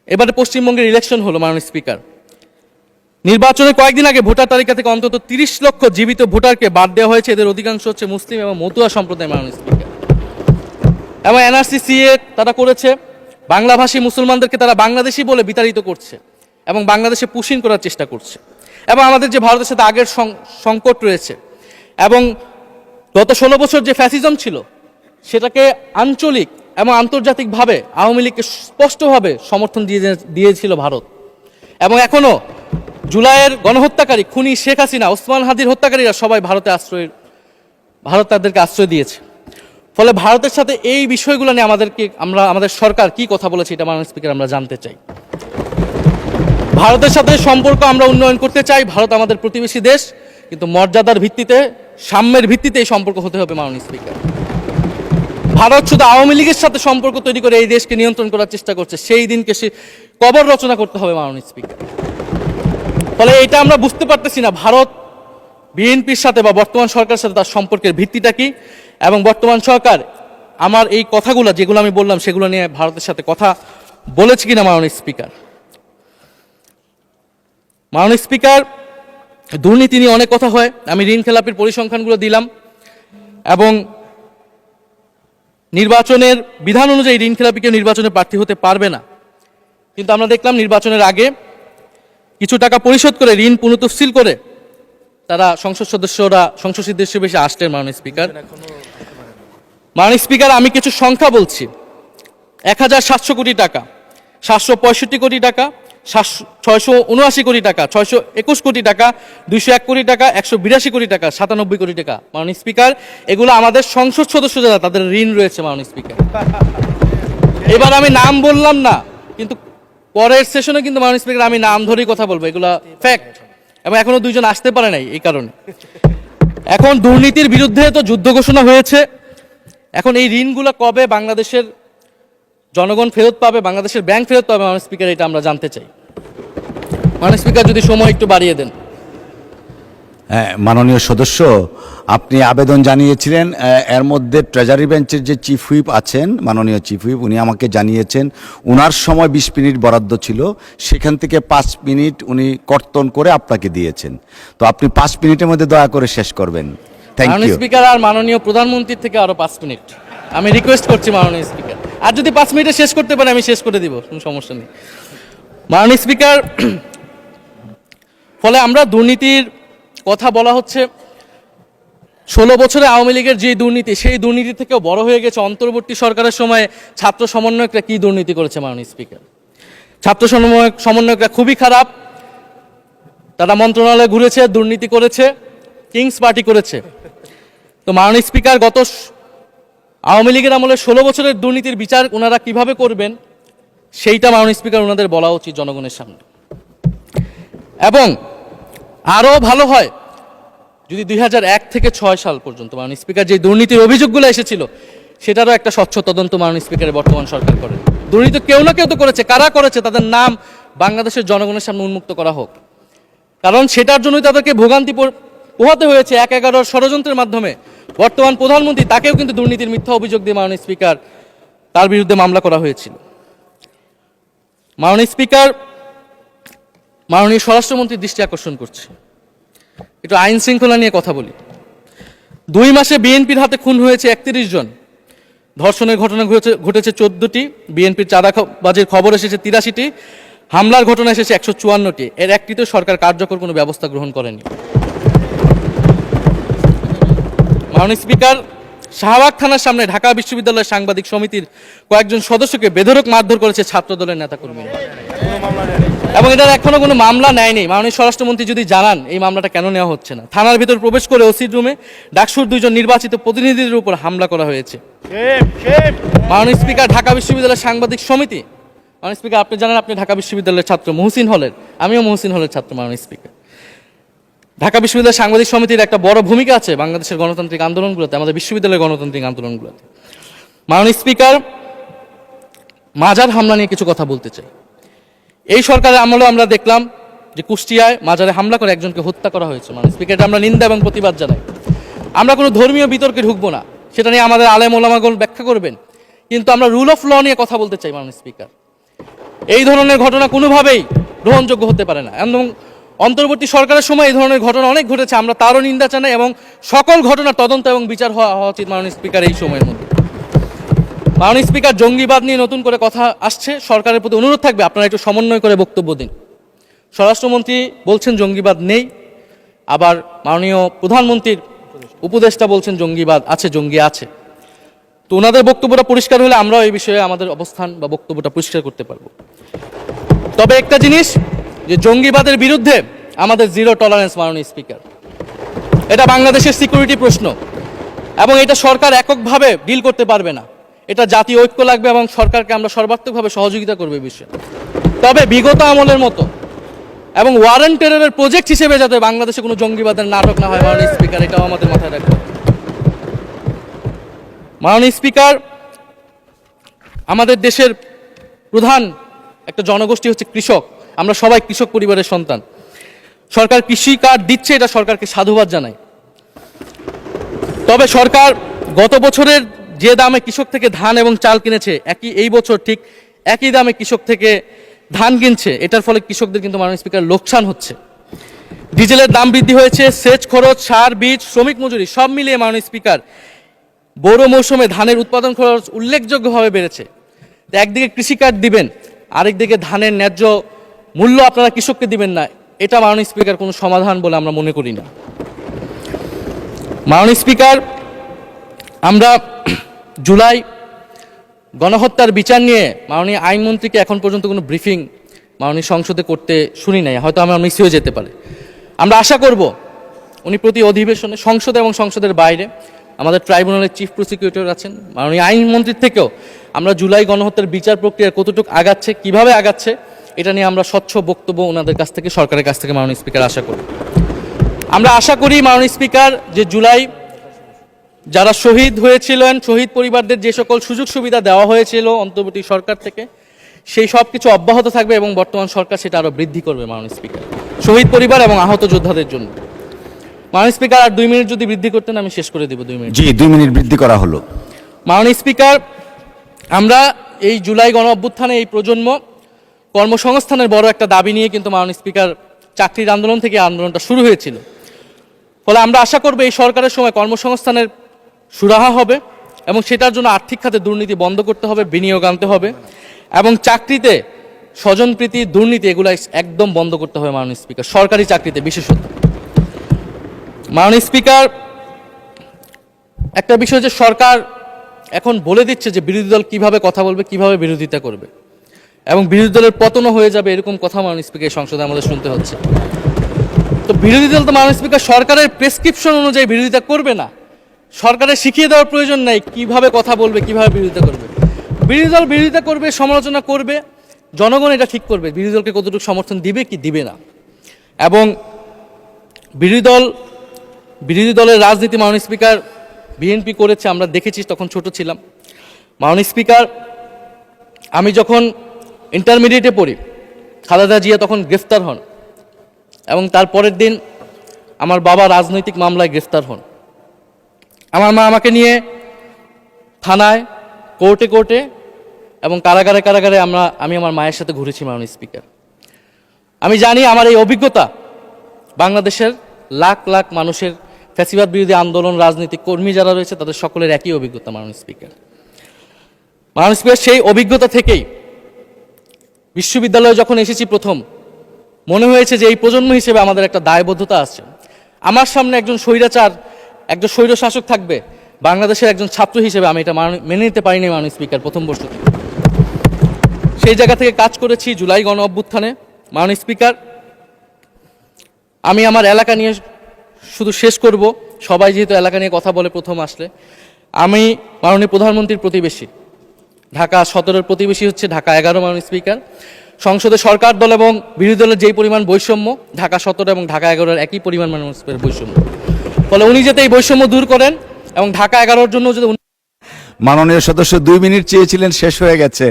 এবারে পশ্চিমবঙ্গের ইলেকশন হলো মাননীয় স্পিকার। নির্বাচনের কয়েকদিন আগে ভোটার তালিকা থেকে অন্তত 30 লক্ষ জীবিত ভোটারকে বাদ দেওয়া হয়েছে। এদের অধিকাংশ হচ্ছে মুসলিম এবং মতুয়া সম্প্রদায় মাননীয় স্পিকার। এবং NRC-CA তারা করেছে, বাংলাভাষী মুসলমানদেরকে তারা বাংলাদেশি বলে বিতাড়িত করছে এবং বাংলাদেশে পুশ ইন করার চেষ্টা করছে। এবং আমাদের যে ভারতের সাথে আগের সংকট রয়েছে, এবং গত 16 বছর যে ফ্যাসিজম ছিল সেটাকে আঞ্চলিক এবং আন্তর্জাতিকভাবে আওয়ামী লীগকে স্পষ্টভাবে সমর্থন দিয়েছিল ভারত। এবং এখনো জুলাইয়ের গণহত্যাকারী খুনি শেখ হাসিনা, ওসমান হাদির হত্যাকারীরা সবাই ভারত তাদেরকে আশ্রয় দিয়েছে। ফলে ভারতের সাথে এই বিষয়গুলো নিয়ে আমাদের সরকার কি কথা বলেছে এটা মাননীয় স্পিকার আমরা জানতে চাই। ভারতের সাথে সম্পর্ক আমরা উন্নয়ন করতে চাই, ভারত আমাদের প্রতিবেশী দেশ, কিন্তু মর্যাদার ভিত্তিতে, সাম্যের ভিত্তিতে এই সম্পর্ক হতে হবে মাননীয় স্পিকার। ভারত শুধু আওয়ামী লীগের সাথে সম্পর্ক তৈরি করে এই দেশকে নিয়ন্ত্রণ করার চেষ্টা করছে, সেই দিনকে সে কবর রচনা করতে হবে মাননীয় স্পিকার। ফলে এটা আমরা বুঝতে পারতেছি না ভারত বিএনপির সাথে বা বর্তমান সরকারের সাথে তার সম্পর্কের ভিত্তিটা কি, এবং বর্তমান সরকার আমার এই কথাগুলো যেগুলো আমি বললাম সেগুলো নিয়ে ভারতের সাথে কথা বলেছে কিনা মাননীয় স্পিকার। মাননীয় স্পিকার, দুর্নীতি নিয়ে অনেক কথা হয়, আমি ঋণ খেলাপির পরিসংখ্যানগুলো দিলাম, এবং নির্বাচনের বিধান অনুযায়ী ঋণ খেলাপিকে নির্বাচনে প্রার্থী হতে পারবে না, কিন্তু আমরা দেখলাম নির্বাচনের আগে কিছু টাকা পরিশোধ করে ঋণ পুনঃতফসিল করে তারা সংসদ সদস্য বেশি আসতেন মাননীয় স্পিকার। মাননীয় স্পিকার, আমি কিছু সংখ্যা বলছি। 1700 কোটি টাকা, 765 কোটি টাকা, 679 কোটি টাকা, 621 কোটি টাকা, 201 কোটি টাকা, 182 কোটি টাকা, 97 কোটি টাকা। মাননীয় স্পিকার, এগুলো আমাদের সংসদ সদস্য যারা তাদের ঋণ রয়েছে মাননীয় স্পিকার। এবার আমি নাম বললাম না, কিন্তু পরের সেশনে কিন্তু মাননীয় স্পিকার আমি নাম ধরেই কথা বলবো, এগুলা ফ্যাক্ট। এবং এখনো 2 জন আসতে পারে নাই এই কারণে। এখন দুর্নীতির বিরুদ্ধে তো যুদ্ধ ঘোষণা হয়েছে, এখন এই ঋণগুলো কবে বাংলাদেশের জনগণ ফেরত পাবে, বাংলাদেশের ব্যাংক ফেরত পাবে মাননীয় স্পিকার, এটা আমরা জানতে চাই। মাননীয় স্পিকার, যদি সময় একটু বাড়িয়ে দেন। হ্যাঁ, মাননীয় সদস্য, আপনি আবেদন জানিয়েছিলেন, এর মধ্যে ট্রেজারি বেঞ্চের যে চিফ হুইপ আছেন, মাননীয় চিফ হুইপ, উনি আমাকে জানিয়েছেন উনার সময় 20 মিনিট বরাদ্দ ছিল, সেখান থেকে 5 মিনিট উনি কর্তন করে আপনাকে দিয়েছেন। তো আপনি 5 মিনিটের মধ্যে দয়া করে শেষ করবেন। থ্যাংক মাননীয় ইউ। স্পিকার, আর মাননীয় প্রধানমন্ত্রীর থেকে আরো 5 মিনিট আমি রিকোয়েস্ট করছি মাননীয় স্পিকার, আর যদি 5 মিনিটে শেষ করতে পারে আমি শেষ করে দিব, কোনো সমস্যা নেই। মাননীয় স্পিকার, ফলে আমরা দুর্নীতির কথা বলা হচ্ছে, 16 বছরে আওয়ামী লীগের যে দুর্নীতি, সেই দুর্নীতি থেকেও বড় হয়ে গেছে অন্তর্বর্তী সরকারের সময়ে ছাত্র সমন্বয়করা কি দুর্নীতি করেছে। মাননীয় স্পিকার, ছাত্র সমন্বয়করা খুবই খারাপ, তারা মন্ত্রণালয়ে ঘুরেছে, দুর্নীতি করেছে, কিংস পার্টি করেছে। তো মাননীয় স্পিকার, গত আওয়ামী লীগের আমলে 16 বছরের দুর্নীতির বিচার ওনারা কিভাবে করবেন সেইটা মাননীয় স্পিকার ওনাদের বলা উচিত জনগণের সামনে। এবং আরও ভালো হয় যদি 2001 থেকে 6 সাল পর্যন্ত মাননীয় স্পিকার যে দুর্নীতির অভিযোগগুলো এসেছিল সেটারও একটা স্বচ্ছ তদন্ত মাননীয় স্পিকারের বর্তমান সরকার করে। দুর্নীতি কেউ না কেউ তো করেছে, কারা করেছে তাদের নাম বাংলাদেশের জনগণের সামনে উন্মুক্ত করা হোক, কারণ সেটার জন্যই তাদেরকে ভোগান্তি পোহাতে হয়েছে 1/11 ষড়যন্ত্রের মাধ্যমে। বর্তমান প্রধানমন্ত্রী, তাকেও কিন্তু দুর্নীতির মিথ্যা অভিযোগ দিয়ে মাননীয় স্পিকার তার বিরুদ্ধে মামলা করা হয়েছিল। মাননীয় স্পিকার, মাননীয় স্বরাষ্ট্রমন্ত্রীর দৃষ্টি আকর্ষণ করছে, একটু আইন শৃঙ্খলা নিয়ে কথা বলি। 2 মাসে বিএনপির হাতে খুন হয়েছে 31 জন, ধর্ষণের ঘটনা ঘটেছে 14টি, বিএনপির চাঁদাবাজির খবর এসেছে 83টি, হামলার ঘটনা এসেছে 154টি। এর একটিতেও সরকার কার্যকর কোনো ব্যবস্থা গ্রহণ করেনি। মাননীয় স্পিকার, শাহবাগ থানার সামনে ঢাকা বিশ্ববিদ্যালয়ের সাংবাদিক সমিতির কয়েকজন সদস্যকে বেধড়ক মারধর করেছে ছাত্রদলের নেতাকর্মীরা, এবং এটার এখনো কোনো মামলা নেয়নি। মাননীয় স্বরাষ্ট্রমন্ত্রী যদি জানান এই মামলাটা কেন নেওয়া হচ্ছে না। থানার ভিতর প্রবেশ করে ওসির রুমে ডাকসুর 2 জন নির্বাচিত প্রতিনিধিদের উপর হামলা করা হয়েছে। মাননীয় স্পিকার, ঢাকা বিশ্ববিদ্যালয়ের সাংবাদিক সমিতি, মাননীয় স্পিকার আপনি জানেন আপনি ঢাকা বিশ্ববিদ্যালয়ের ছাত্র, মহসিন হলের, আমিও মহসিন হলের ছাত্র। মাননীয় স্পিকার, ঢাকা বিশ্ববিদ্যালয় সাংবাদিক সমিতির একটা বড় ভূমিকা আছে বাংলাদেশের গণতান্ত্রিক আন্দোলনগুলোতে, আমাদের বিশ্ববিদ্যালয়ের গণতান্ত্রিক আন্দোলনগুলোতে। মাননীয় স্পিকার, মাজার হামলা নিয়ে কিছু কথা বলতে চাই। এই সরকারের আমলেও আমরা দেখলাম যে কুষ্টিয়ায় মাজারে হামলা করে একজনকে হত্যা করা হয়েছে। মাননীয় স্পিকার, এটা আমরা নিন্দা এবং প্রতিবাদ জানাই। আমরা কোনো ধর্মীয় বিতর্কে ঢুকবো না, সেটা নিয়ে আমাদের আলেম ওলামাগণ ব্যাখ্যা করবেন, কিন্তু আমরা রুল অফ ল নিয়ে কথা বলতে চাই। মাননীয় স্পিকার, এই ধরনের ঘটনা কোনোভাবেই গ্রহণযোগ্য হতে পারে না, এবং অন্তর্বর্তী সরকারের সময় এই ধরনের ঘটনা অনেক ঘটেছে, আমরা তারও নিন্দা জানাই, এবং সকল ঘটনার তদন্ত এবং বিচার হওয়া উচিত মাননীয় স্পিকার এই সময়ের মধ্যে। মাননীয় স্পিকার, জঙ্গিবাদ নিয়ে নতুন করে কথা আসছে, সরকারের প্রতি অনুরোধ থাকবে আপনারা একটু সমন্বয় করে বক্তব্য দিন। স্বরাষ্ট্রমন্ত্রী বলছেন জঙ্গিবাদ নেই, আবার মাননীয় প্রধানমন্ত্রীর উপদেষ্টা বলছেন জঙ্গিবাদ আছে, জঙ্গি আছে। তো ওনাদের বক্তব্যটা পরিষ্কার হলে আমরাও এই বিষয়ে আমাদের অবস্থান বা বক্তব্যটা পরিষ্কার করতে পারবো। তবে একটা জিনিস, যে জঙ্গিবাদের বিরুদ্ধে আমাদের জিরো টলারেন্স। মাননীয় স্পিকার, এটা বাংলাদেশের সিকিউরিটি প্রশ্ন, এবং এটা সরকার এককভাবে ডিল করতে পারবে না, এটা জাতীয় ঐক্য লাগবে, এবং সরকারকে আমরা সর্বাত্মকভাবে সহযোগিতা করবে এই বিষয়ে। তবে বিগত আমলের মতো এবং ওয়ারেন্ট টেররের প্রজেক্ট হিসেবে যাতে বাংলাদেশে কোনো জঙ্গিবাদের নাটক না হয় মাননীয় স্পিকার, এটাও আমাদের মাথায় রাখবে। মাননীয় স্পিকার, আমাদের দেশের প্রধান একটা জনগোষ্ঠী হচ্ছে কৃষক, আমরা সবাই কৃষক পরিবারের সন্তান। সরকার কৃষি কার্ড দিচ্ছে, এটা সরকারকে সাধুবাদ জানাই। তবে সরকার গত বছরের যে দামে কৃষক থেকে ধান এবং চাল কিনেছে, এই বছর ঠিক একই দামে কৃষক থেকে ধান কিনছে, এটার ফলে কৃষকদের কিন্তু মাননীয় স্পিকার লোকসান হচ্ছে। ডিজেলের দাম বৃদ্ধি হয়েছে, সেচ খরচ, সার, বীজ, শ্রমিক মজুরি সব মিলিয়ে মাননীয় স্পিকার বোরো মৌসুমে ধানের উৎপাদন খরচ উল্লেখযোগ্যভাবে বেড়েছে। একদিকে কৃষি কার্ড দিবেন, আরেকদিকে ধানের ন্যায্য মূল্য আপনারা কৃষককে দিবেন না, এটা মাননীয় স্পিকার কোনো সমাধান বলে আমরা মনে করি না। মাননীয় স্পিকার, আমরা জুলাই গণহত্যার বিচার নিয়ে মাননীয় আইনমন্ত্রীকে এখন পর্যন্ত কোনো ব্রিফিং মাননীয় সংসদে করতে শুনি নাই, হয়তো আমার মিস হয়ে যেতে পারে। আমরা আশা করব উনি প্রতি অধিবেশনে সংসদে এবং সংসদের বাইরে আমাদের ট্রাইব্যুনালের চিফ প্রসিকিউটর আছেন, মাননীয় আইনমন্ত্রীর থেকেও আমরা জুলাই গণহত্যার বিচার প্রক্রিয়া কতটুকু আগাচ্ছে, কিভাবে আগাচ্ছে, এটা নিয়ে আমরা স্বচ্ছ বক্তব্য ওনাদের কাছ থেকে, সরকারের কাছ থেকে মাননীয় স্পিকার আশা করি। আমরা আশা করি মাননীয় স্পিকার, যে জুলাই যারা শহীদ হয়েছিলেন, শহীদ পরিবারদের যে সকল সুযোগ সুবিধা দেওয়া হয়েছিল অন্তর্বর্তী সরকার থেকে, সেই সব কিছু অব্যাহত থাকবে, এবং বর্তমান সরকার সেটা আরও বৃদ্ধি করবে মাননীয় স্পিকার, শহীদ পরিবার এবং আহত যোদ্ধাদের জন্য। মাননীয় স্পিকার আর 2 মিনিট যদি বৃদ্ধি করতেন আমি শেষ করে দেব 2 মিনিট। জি, 2 মিনিট বৃদ্ধি করা হলো। মাননীয় স্পিকার, আমরা এই জুলাই গণ অভ্যুত্থানে এই প্রজন্ম কর্মসংস্থানের বড় একটা দাবি নিয়ে কিন্তু মাননীয় স্পিকার চাকরির আন্দোলন থেকে আন্দোলনটা শুরু হয়েছিল। ফলে আমরা আশা করব এই সরকারের সময় কর্মসংস্থানের সুরাহা হবে এবং সেটার জন্য আর্থিক খাতে দুর্নীতি বন্ধ করতে হবে, বিনিয়োগ আনতে হবে এবং চাকরিতে স্বজনপ্রীতি, দুর্নীতি এগুলো একদম বন্ধ করতে হবে মাননীয় স্পিকার, সরকারি চাকরিতে বিশেষত। মাননীয় স্পিকার, একটা বিষয় যে সরকার এখন বলে দিচ্ছে যে বিরোধী দল কিভাবে কথা বলবে, কিভাবে বিরোধিতা করবে এবং বিরোধী দলের পতনও হয়ে যাবে, এরকম কথা মাননীয় স্পিকার সংসদে আমাদের শুনতে হচ্ছে। তো বিরোধী দল তো মাননীয় স্পিকার সরকারের প্রেসক্রিপশন অনুযায়ী বিরোধিতা করবে না, সরকারের শিখিয়ে দেওয়ার প্রয়োজন নাই কিভাবে কথা বলবে, কিভাবে বিরোধিতা করবে। বিরোধী দল বিরোধিতা করবে, সমালোচনা করবে, জনগণ এটা ঠিক করবে বিরোধী দলকে কতটুকু সমর্থন দিবে কি দিবে না। এবং বিরোধী দলের রাজনীতি মাননীয় স্পিকার বিএনপি করেছে, আমরা দেখেছি, তখন ছোট ছিলাম। মাননীয় স্পিকার, আমি যখন ইন্টারমিডিয়েটে পড়ি খালেদা জিয়া তখন গ্রেফতার হন এবং তার পরের দিন আমার বাবা রাজনৈতিক মামলায় গ্রেফতার হন। আমার মা আমাকে নিয়ে থানায়, কোর্টে এবং কারাগারে আমি আমার মায়ের সাথে ঘুরেছি মাননীয় স্পিকার। আমি জানি আমার এই অভিজ্ঞতা বাংলাদেশের লাখ লাখ মানুষের, ফ্যাসিবাদ বিরোধী আন্দোলন, রাজনৈতিক কর্মী যারা রয়েছে তাদের সকলের একই অভিজ্ঞতা মাননীয় স্পিকার। মাননীয় স্পিকার, সেই অভিজ্ঞতা থেকেই বিশ্ববিদ্যালয়ে যখন এসেছি প্রথম মনে হয়েছে যে এই প্রজন্ম হিসেবে আমাদের একটা দায়বদ্ধতা আছে। আমার সামনে একজন স্বৈর শাসক থাকবে, বাংলাদেশের একজন ছাত্র হিসেবে আমি এটা মেনে নিতে পারিনি মাননীয় স্পিকার প্রথম বর্ষ থেকে। সেই জায়গা থেকে কাজ করেছি জুলাই গণ অভ্যুত্থানে। মাননীয় স্পিকার, আমি আমার এলাকা নিয়ে শুধু শেষ করব, সবাই যেহেতু এলাকা নিয়ে কথা বলে প্রথম আসলে, আমি মাননীয় প্রধানমন্ত্রীর প্রতিবেশী, ঢাকা 17-এর প্রতিবেশী হচ্ছে ঢাকা 11 মাননীয় স্পিকার। সংসদে সরকার দল এবং বিরোধী দলের যেই পরিমাণ বৈষম্য, ঢাকা 17 এবং ঢাকা 11-এর একই পরিমাণ মাননীয় স্পিকার বৈষম্য। ফলে উনি যাতে এই বৈষম্য দূর করেন এবং ঢাকা 11-র জন্য যদি মাননীয় সদস্য 2 মিনিট চেয়েছিলেন, শেষ হয়ে গেছে।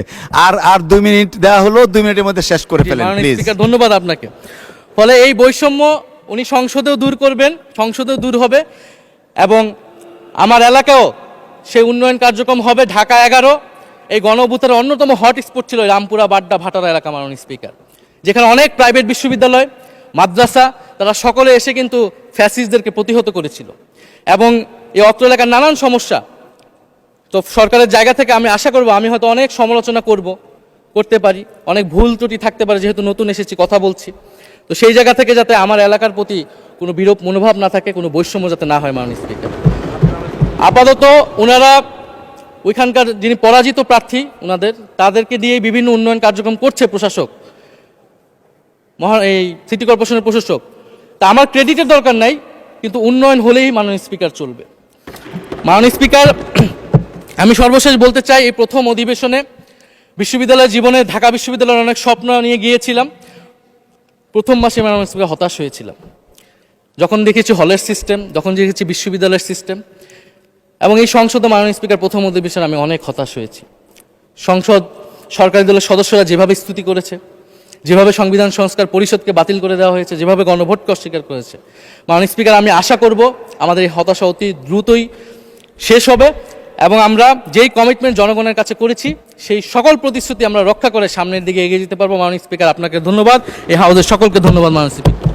আর 2 মিনিট দেওয়া হলো, 2 মিনিটের মধ্যে শেষ করে ফেলেন প্লিজ। স্পিকার, ধন্যবাদ আপনাকে। ফলে এই বৈষম্য উনি সংসদেও দূর করবেন, সংসদেও দূর হবে এবং আমার এলাকাও সেই উন্নয়ন কার্যক্রম হবে। ঢাকা 11 এই গণ অভ্যুত্থানের অন্যতম হট স্পট ছিল রামপুরা, বাড্ডা, ভাটারা এলাকা মাননীয় স্পিকার, যেখানে অনেক প্রাইভেট বিশ্ববিদ্যালয়, মাদ্রাসা, তারা সকলে এসে কিন্তু ফ্যাসিস্টদেরকে প্রতিহত করেছিল এবং এই অত্র এলাকার নানান সমস্যা। তো সরকারের জায়গা থেকে আমি আশা করব, আমি হয়তো অনেক সমালোচনা করতে পারি, অনেক ভুল ত্রুটি থাকতে পারে, যেহেতু নতুন এসেছি কথা বলছি। তো সেই জায়গা থেকে যাতে আমার এলাকার প্রতি কোনো বিরূপ মনোভাব না থাকে, কোনো বৈষম্য যাতে না হয় মাননীয় স্পিকার। আপাতত ওনারা ওইখানকার যিনি পরাজিত প্রার্থী তাদেরকে দিয়ে বিভিন্ন উন্নয়ন কার্যক্রম করছে প্রশাসক, এই সিটি কর্পোরেশনের প্রশাসক। তা আমার ক্রেডিটের দরকার নাই, কিন্তু উন্নয়ন হলেই মাননীয় স্পিকার চলবে। মাননীয় স্পিকার, আমি সর্বশেষ বলতে চাই, এই প্রথম অধিবেশনে বিশ্ববিদ্যালয় জীবনে ঢাকা বিশ্ববিদ্যালয়ের অনেক স্বপ্ন নিয়ে গিয়েছিলাম। প্রথম মাসে মাননীয় স্পিকার হতাশ হয়েছিলাম যখন দেখেছি হলের সিস্টেম, যখন দেখেছি বিশ্ববিদ্যালয়ের সিস্টেম এবং এই সংসদে মাননীয় স্পিকার প্রথম অধিবেশনে আমি অনেক হতাশ হয়েছি। সরকারি দলের সদস্যরা যেভাবে স্তুতি করেছে, যেভাবে সংবিধান সংস্কার পরিষদকে বাতিল করে দেওয়া হয়েছে, যেভাবে গণভোটকে অস্বীকার করেছে, মাননীয় স্পিকার আমি আশা করব আমাদের এই হতাশা অতি দ্রুতই শেষ হবে এবং আমরা যেই কমিটমেন্ট জনগণের কাছে করেছি সেই সকল প্রতিশ্রুতি আমরা রক্ষা করে সামনের দিকে এগিয়ে যেতে পারবো। মাননীয় স্পিকার, আপনাকে ধন্যবাদ, এই হাউসের সকলকে ধন্যবাদ মাননীয় স্পিকার।